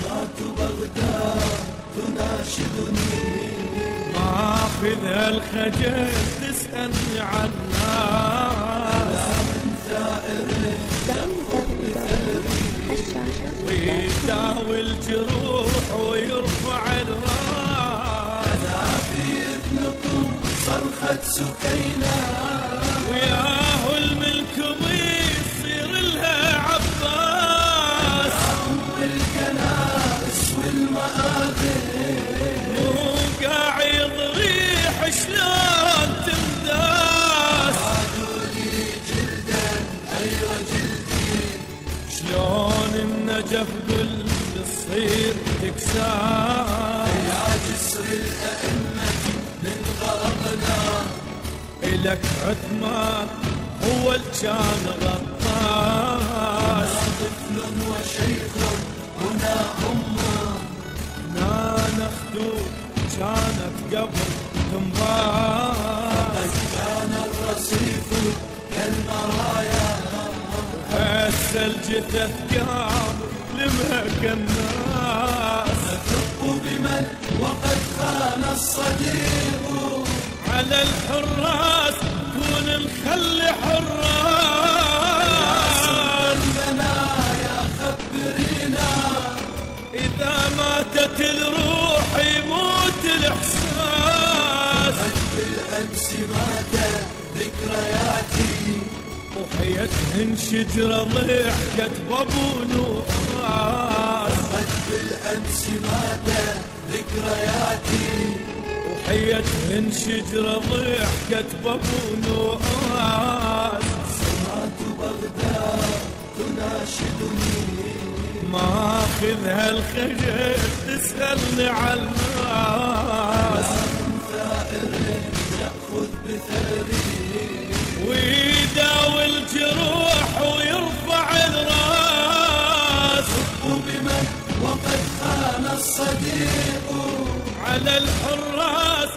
سمعت بغداد تناشدني، ماخذها الخجل تسألني عنها، من ثائر يأخذ بثأري، ويداوي الجروح ويرفع الراس. أنا في إذنكم صرخة سكينة، وياه الملكم يصير لها عباس. أم الكنائس والمآذن، وقاعد ضريح شلون تنداس. عادوا لي جلدا أيوة جلدي، شلون النجف قلب تصير تكساس. يا جسر الأئمة من غرقنا، إلك عثمان هو اللي كان غطاس. طفل وشيخ هنا أمه، نانا خدود كانت قبل تنباس. كان الرصيف كالمرايا، هسه الجثث قام لمهك الناس. تدق بمن وقد خان الصديق، على الحراس كون نخلي حراس. البنايا خبرينا، إذا ماتت الروح يموت الإحساس. بالأمس مات ذكرياتي، وحيتهن شجرة ضحكت بابو نواس. بالأمس مات ذكرياتي، وحيتهن شجرة ضحكت بابو نواس. سمعت بغداد تناشدني، ماخذها الخجل تسألني عن الناس. من ثائر يأخذ بثأري، ويداوي الجروح ويرفع الراس. وبمن وقد خان الصديق، على الحراس